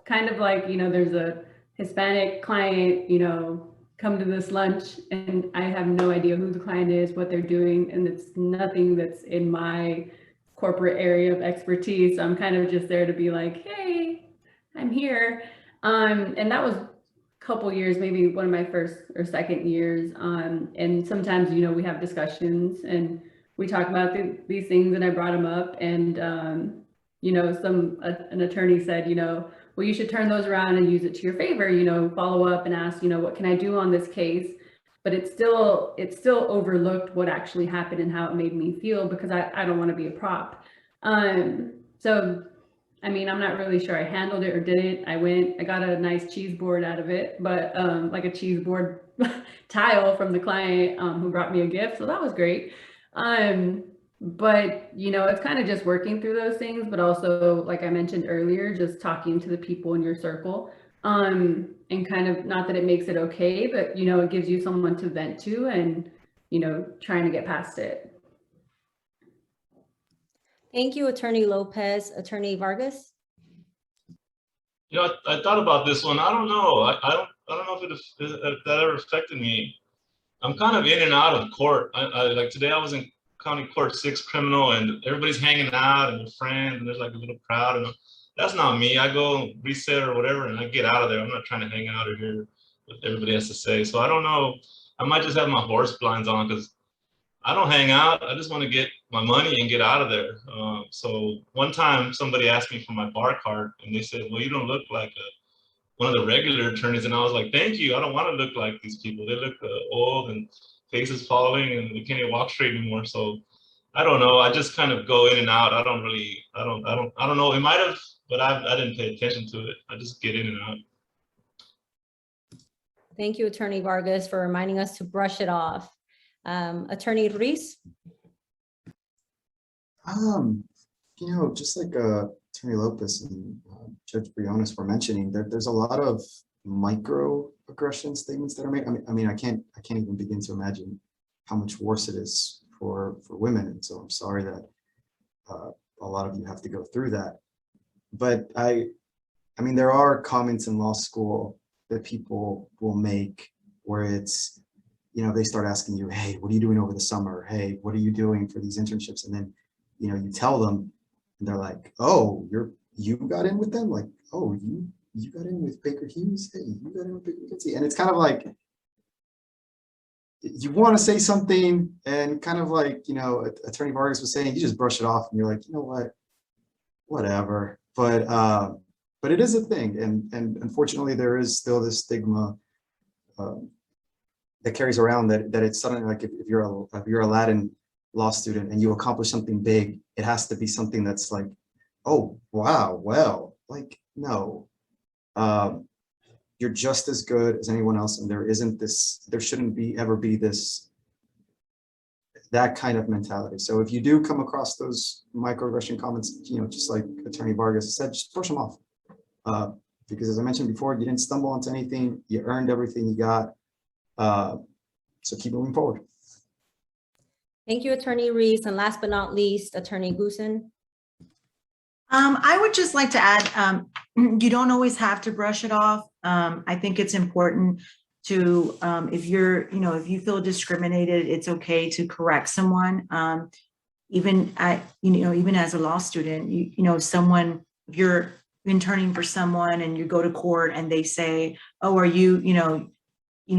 Kind of like, you know, there's a Hispanic client, you know, come to this lunch and I have no idea who the client is, what they're doing, and it's nothing that's in my corporate area of expertise. I'm kind of just there to be like, hey, I'm here. And that was a couple years, maybe one of my first or second years. And sometimes, you know, we have discussions and we talk about these things, and I brought them up, and you know, an attorney said, you know, well, you should turn those around and use it to your favor, you know, follow up and ask, you know, what can I do on this case? But it's still overlooked what actually happened and how it made me feel, because I don't want to be a prop. So, I mean, I'm not really sure I handled it or didn't. I got a nice cheese board out of it, but like a cheese board tile from the client who brought me a gift. So that was great. But, you know, it's kind of just working through those things, but also, like I mentioned earlier, just talking to the people in your circle, and kind of, not that it makes it okay, but, you know, it gives you someone to vent to and, you know, trying to get past it. Thank you, Attorney Lopez. Attorney Vargas? You know, I thought about this one. I don't know. I don't know if that ever affected me. I'm kind of in and out of court. Like today I was in County Court 6 criminal, and everybody's hanging out and they're friends, and there's like a little crowd, and that's not me. I go reset or whatever and I get out of there. I'm not trying to hang out or hear what everybody has to say. So I don't know. I might just have my horse blinds on, because I don't hang out. I just want to get my money and get out of there. So one time somebody asked me for my bar card, and they said, well, you don't look like one of the regular attorneys. And I was like, thank you. I don't want to look like these people. They look old and faces falling, and they can't even walk straight anymore. So I don't know. I just kind of go in and out. I don't know. It might have, but I didn't pay attention to it. I just get in and out. Thank you, Attorney Vargas, for reminding us to brush it off. Attorney Ruiz? You know, just like Attorney Lopez and Judge Briones were mentioning, there's a lot of microaggression statements that are made. I mean, I can't even begin to imagine how much worse it is for women. And so I'm sorry that a lot of you have to go through that. But I mean, there are comments in law school that people will make where it's, you know, they start asking you, hey, what are you doing over the summer? Hey, what are you doing for these internships? And then, you know, you tell them, and they're like, oh, you got in with them? Like, oh, you got in with Baker Hughes? Hey, you got in with Baker Hughes? And it's kind of like, you want to say something, and kind of like, you know, Attorney Vargas was saying, you just brush it off and you're like, you know what, whatever. But it is a thing. And unfortunately, there is still this stigma that carries around that it's suddenly like, if you're a Latin law student and you accomplish something big, it has to be something that's like, oh, wow, well, like, no. You're just as good as anyone else, and there shouldn't ever be that kind of mentality. So if you do come across those microaggression comments, you know, just like Attorney Vargas said, just brush them off. Because as I mentioned before, you didn't stumble onto anything, you earned everything you got. So keep moving forward. Thank you, Attorney Reese. And last but not least, Attorney Gossen. I would just like to add, you don't always have to brush it off. I think it's important to, if you're, if you feel discriminated, it's okay to correct someone. Even as a law student, if you're interning for someone and you go to court and they say, oh, are you,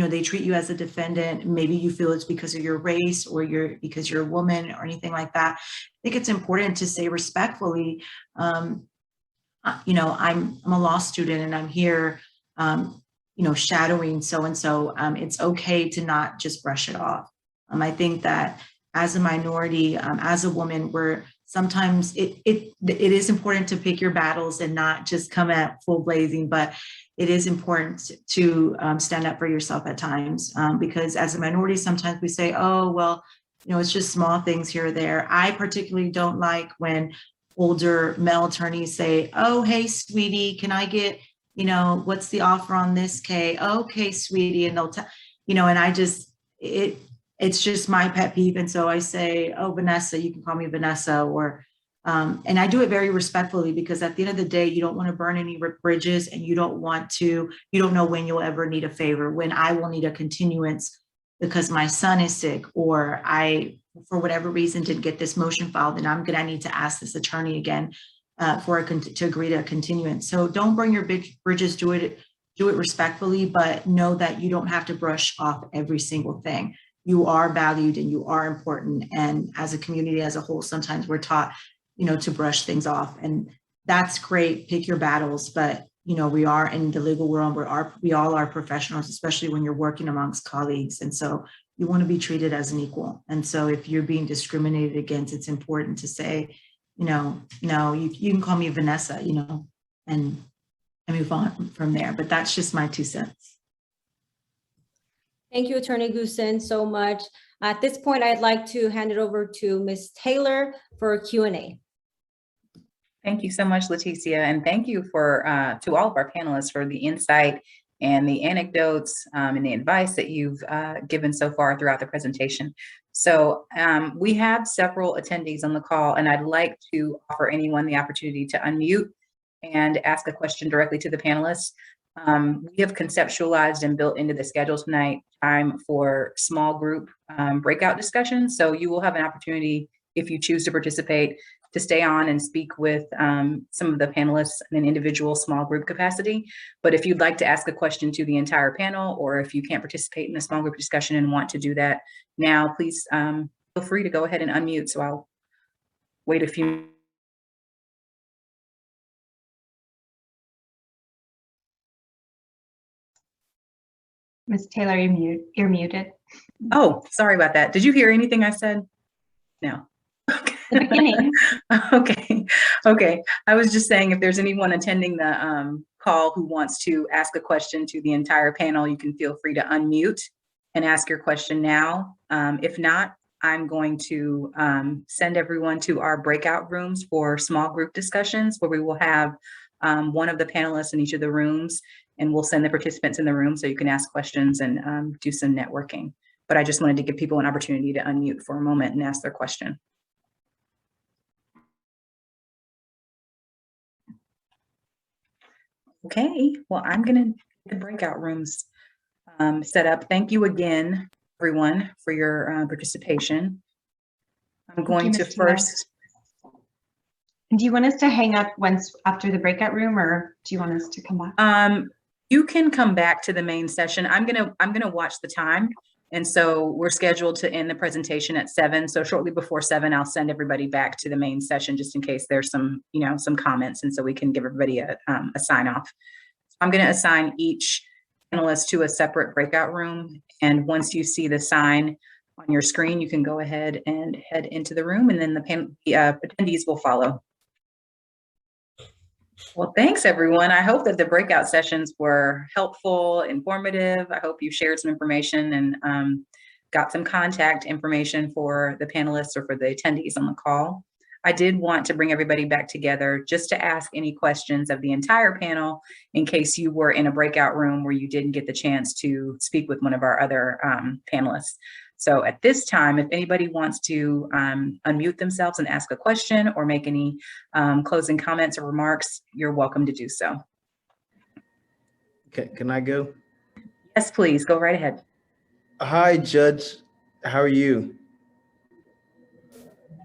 they treat you as a defendant, maybe you feel it's because of your race or because you're a woman or anything like that. I think it's important to say respectfully, I'm a law student and I'm here, shadowing so-and-so. It's okay to not just brush it off. I think that as a minority, as a woman, we're sometimes it is important to pick your battles and not just come at full blazing, but it is important to stand up for yourself at times, because as a minority, sometimes we say, oh, well, it's just small things here or there. I particularly don't like when older male attorneys say, oh, hey, sweetie, can I get, what's the offer on this case? Okay, sweetie. And they'll, and it's just my pet peeve. And so I say, oh, Vanessa, you can call me Vanessa, or, and I do it very respectfully, because at the end of the day, you don't want to burn any bridges, and you don't know when you'll ever need a favor, when I will need a continuance because my son is sick, or I, for whatever reason, didn't get this motion filed, and I'm gonna need to ask this attorney again to agree to a continuance. So don't burn your bridges, do it respectfully, but know that you don't have to brush off every single thing. You are valued and you are important. And as a community as a whole, sometimes we're taught, to brush things off, and that's great. Pick your battles, but we are in the legal world. We all are professionals, especially when you're working amongst colleagues. And so you want to be treated as an equal. And so if you're being discriminated against, it's important to say, no, you can call me Vanessa, and move on from there. But that's just my 2 cents. Thank you, Attorney Gossen, so much. At this point, I'd like to hand it over to Ms. Taylor for a Q&A. Thank you so much, Leticia, and thank you to all of our panelists for the insight and the anecdotes and the advice that you've given so far throughout the presentation. So we have several attendees on the call, and I'd like to offer anyone the opportunity to unmute and ask a question directly to the panelists. We have conceptualized and built into the schedule tonight time for small group breakout discussions. So you will have an opportunity, if you choose to participate, to stay on and speak with some of the panelists in an individual small group capacity. But if you'd like to ask a question to the entire panel, or if you can't participate in a small group discussion and want to do that now, please feel free to go ahead and unmute. So I'll wait a few. Ms. Taylor, you're muted. Oh, sorry about that. Did you hear anything I said? No. The beginning. Okay. I was just saying, if there's anyone attending the call who wants to ask a question to the entire panel, you can feel free to unmute and ask your question now. If not, I'm going to send everyone to our breakout rooms for small group discussions, where we will have one of the panelists in each of the rooms, and we'll send the participants in the room so you can ask questions and do some networking. But I just wanted to give people an opportunity to unmute for a moment and ask their question. Okay, well, I'm going to get the breakout rooms set up. Thank you again, everyone, for your participation. I'm going to first. Do you want us to hang up after the breakout room, or do you want us to come back? You can come back to the main session. I'm gonna watch the time, and so we're scheduled to end the presentation at 7. So shortly before 7, I'll send everybody back to the main session, just in case there's some comments, and so we can give everybody a sign off. I'm going to assign each panelist to a separate breakout room, and once you see the sign on your screen, you can go ahead and head into the room, and then the attendees will follow. Well, thanks, everyone. I hope that the breakout sessions were helpful, informative. I hope you shared some information and got some contact information for the panelists or for the attendees on the call. I did want to bring everybody back together just to ask any questions of the entire panel in case you were in a breakout room where you didn't get the chance to speak with one of our other panelists. So at this time, if anybody wants to unmute themselves and ask a question or make any closing comments or remarks, you're welcome to do so. Okay, can I go? Yes, please, go right ahead. Hi, Judge. How are you?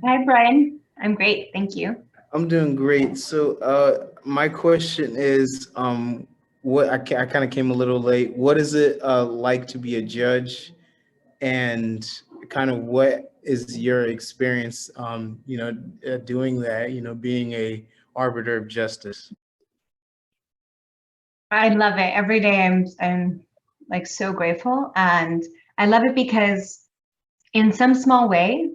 Hi, Brian. I'm great. Thank you. I'm doing great. So my question is, I kind of came a little late. What is it like to be a judge? And kind of what is your experience, doing that, being a arbiter of justice? I love it. Every day I'm like so grateful, and I love it because in some small way,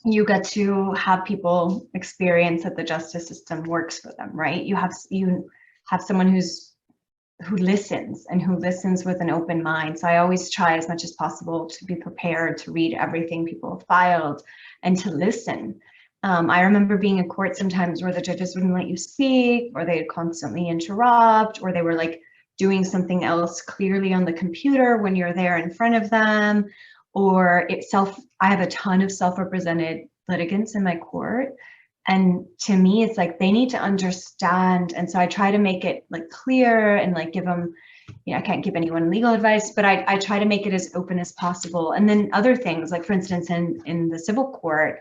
you get to have people experience that the justice system works for them, right? You have someone who listens and who listens with an open mind. So I always try as much as possible to be prepared to read everything people have filed and to listen. I remember being in court sometimes where the judges wouldn't let you speak, or they'd constantly interrupt, or they were like doing something else clearly on the computer when you're there in front of them, or I have a ton of self-represented litigants in my court. And to me, it's like they need to understand. And so I try to make it like clear and like give them, I can't give anyone legal advice, but I try to make it as open as possible. And then other things, like for instance, in the civil court,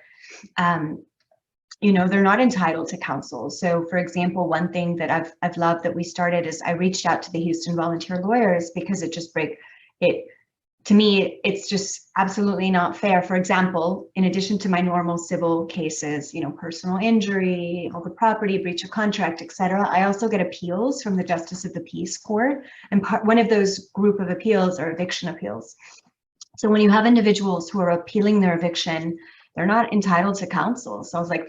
they're not entitled to counsel. So for example, one thing that I've loved that we started is I reached out to the Houston volunteer lawyers because to me, it's just absolutely not fair. For example, in addition to my normal civil cases, personal injury, all the property, breach of contract, et cetera, I also get appeals from the Justice of the Peace Court. And one of those group of appeals are eviction appeals. So when you have individuals who are appealing their eviction, they're not entitled to counsel. So I was like,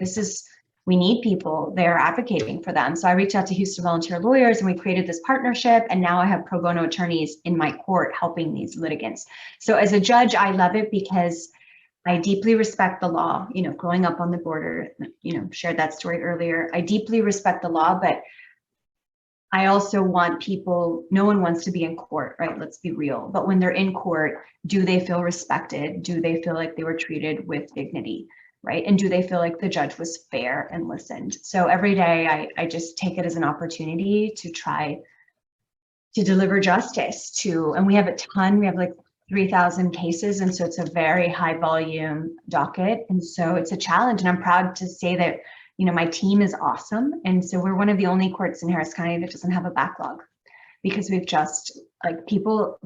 we need people there advocating for them. So I reached out to Houston volunteer lawyers and we created this partnership. And now I have pro bono attorneys in my court helping these litigants. So as a judge, I love it because I deeply respect the law. Growing up on the border, shared that story earlier. I deeply respect the law, but I also want people, no one wants to be in court, right? Let's be real. But when they're in court, do they feel respected? Do they feel like they were treated with dignity? Right? And do they feel like the judge was fair and listened? So every day I just take it as an opportunity to try to deliver justice and we have like 3,000 cases. And so it's a very high volume docket. And so it's a challenge. And I'm proud to say that, my team is awesome. And so we're one of the only courts in Harris County that doesn't have a backlog, because we've just people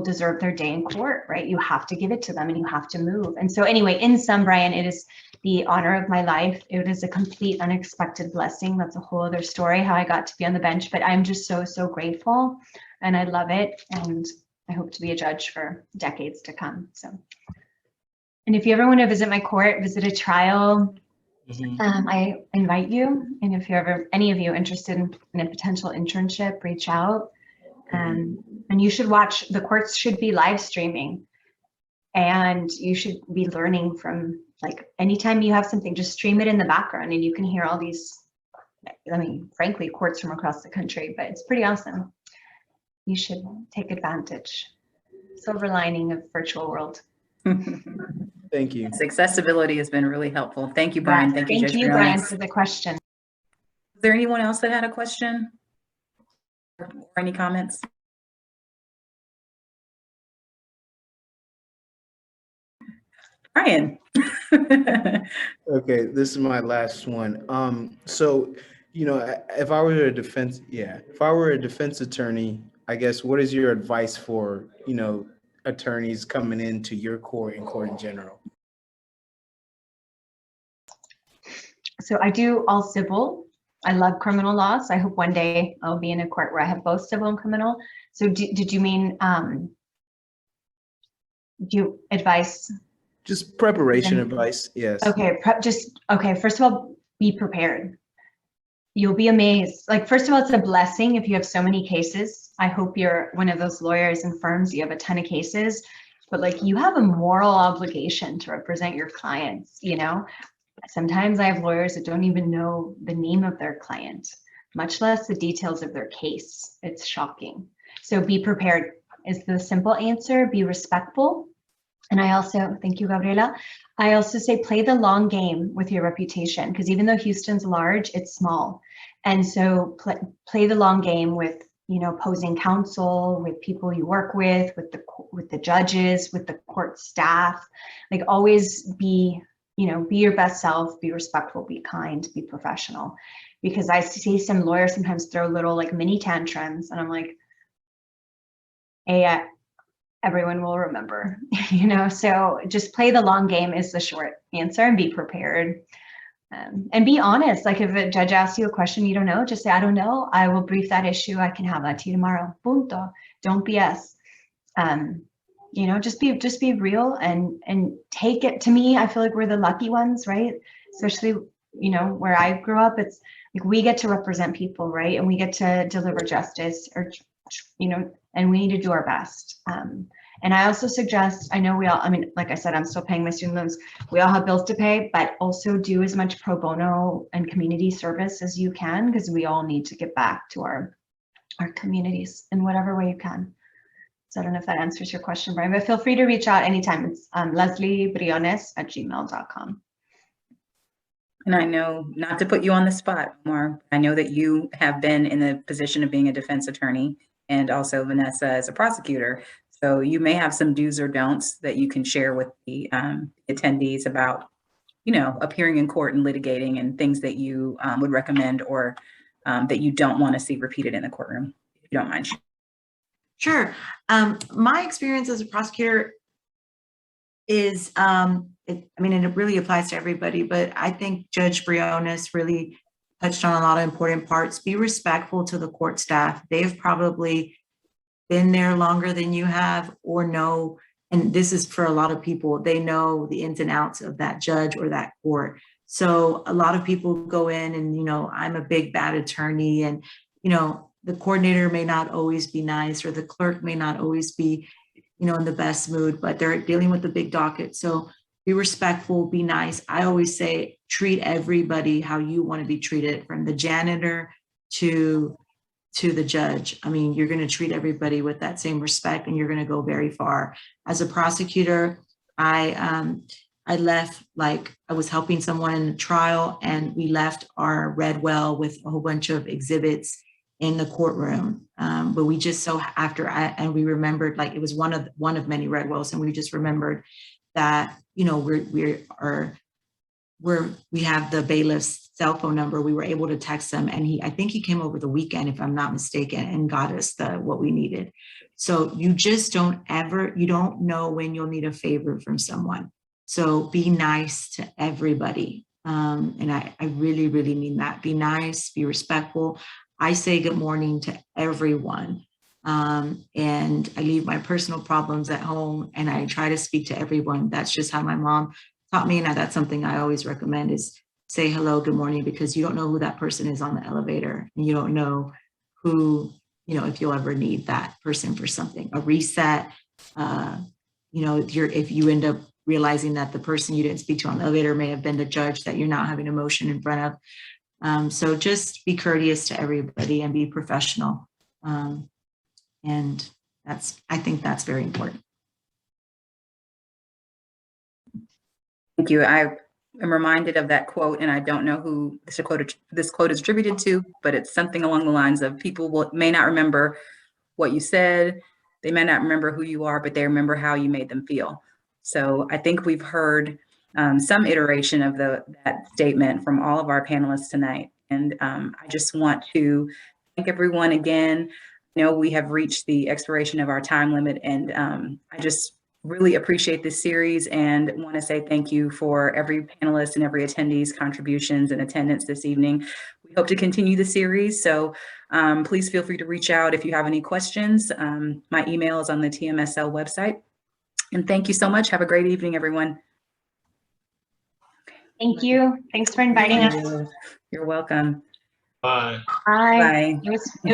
deserve their day in court, right? You have to give it to them and you have to move. And so anyway, in sum, Brian, it is the honor of my life. It is a complete unexpected blessing. That's a whole other story, how I got to be on the bench, but I'm just so, so grateful and I love it. And I hope to be a judge for decades to come. So, and if you ever want to visit my court, visit a trial, I invite you. And if you're any of you interested in a potential internship, reach out. And you should watch, the courts should be live streaming, and you should be learning from, anytime you have something, just stream it in the background and you can hear all these, frankly, courts from across the country, but it's pretty awesome. You should take advantage. Silver lining of virtual world. Thank you. Yes, accessibility has been really helpful. Thank you, Brian. Yes, Thank you, Brian, for the question. Is there anyone else that had a question or any comments? Brian. Okay, this is my last one. So, if I were a defense attorney, I guess, what is your advice for, attorneys coming into your court and court in general? So I do all civil. I love criminal law. So I hope one day I'll be in a court where I have both civil and criminal. So did you mean, do you advice? Just preparation advice, yes. Okay, first of all, be prepared. You'll be amazed. First of all, it's a blessing if you have so many cases. I hope you're one of those lawyers and firms, you have a ton of cases, but you have a moral obligation to represent your clients, Sometimes I have lawyers that don't even know the name of their client, much less the details of their case. It's shocking. So be prepared is the simple answer. Be respectful. And I also, thank you, Gabriela. I also say play the long game with your reputation, because even though Houston's large, it's small. And so play the long game with, opposing counsel, with people you work with the judges, with the court staff. Like always be your best self, be respectful, be kind, be professional. Because I see some lawyers sometimes throw little like mini tantrums, and I'm like, hey, everyone will remember, so just play the long game is the short answer, and be prepared. And be honest. Like if a judge asks you a question you don't know, just say, I don't know. I will brief that issue. I can have that to you tomorrow. Punto. Don't BS. Just be real and take it. To me, I feel like we're the lucky ones, right? Especially, where I grew up, it's like we get to represent people, right? And we get to deliver justice, or, and we need to do our best. And I also suggest, I know like I said, I'm still paying my student loans. We all have bills to pay, but also do as much pro bono and community service as you can, because we all need to get back to our communities in whatever way you can. So I don't know if that answers your question, Brian, but feel free to reach out anytime. It's lesliebriones@gmail.com. And I know, not to put you on the spot, Omar, I know that you have been in the position of being a defense attorney, and also Vanessa as a prosecutor. So you may have some do's or don'ts that you can share with the attendees about, appearing in court and litigating, and things that you would recommend, or that you don't want to see repeated in the courtroom, if you don't mind. Sure. My experience as a prosecutor is, it really applies to everybody, but I think Judge Briones really touched on a lot of important parts. Be respectful to the court staff. They've probably been there longer than you have, or know, and this is for a lot of people, they know the ins and outs of that judge or that court. So a lot of people go in and, I'm a big bad attorney, and, the coordinator may not always be nice, or the clerk may not always be, in the best mood, but they're dealing with the big docket. So be respectful, be nice. I always say, treat everybody how you want to be treated, from the janitor to the judge. You're going to treat everybody with that same respect, and you're going to go very far. As a prosecutor, I left, like I was helping someone in a trial, and we left our red well with a whole bunch of exhibits in the courtroom. But we just we remembered, like it was one of many red wells, and we just remembered that, we have the bailiff's cell phone number. We were able to text him, and I think he came over the weekend, if I'm not mistaken, and got us what we needed. So you just you don't know when you'll need a favor from someone. So be nice to everybody. And I really, really mean that. Be nice, be respectful. I say good morning to everyone. And I leave my personal problems at home, and I try to speak to everyone. That's just how my mom taught me. And that's something I always recommend, is say hello, good morning, because you don't know who that person is on the elevator, and you don't know who, if you'll ever need that person for something, a reset. If you end up realizing that the person you didn't speak to on the elevator may have been the judge that you're not having a motion in front of. So just be courteous to everybody and be professional. And I think that's very important. Thank you. I am reminded of that quote, and I don't know who this quote is attributed to, but it's something along the lines of, people may not remember what you said, they may not remember who you are, but they remember how you made them feel. So I think we've heard some iteration of that statement from all of our panelists tonight. And I just want to thank everyone again. We have reached the expiration of our time limit, and I just really appreciate this series, and want to say thank you for every panelist and every attendee's contributions and attendance this evening. We hope to continue the series, so please feel free to reach out if you have any questions. My email is on the TMSL website. And thank you so much. Have a great evening, everyone. Thank you. Thanks for inviting us. You're welcome. Bye. Bye. Bye. It was fun.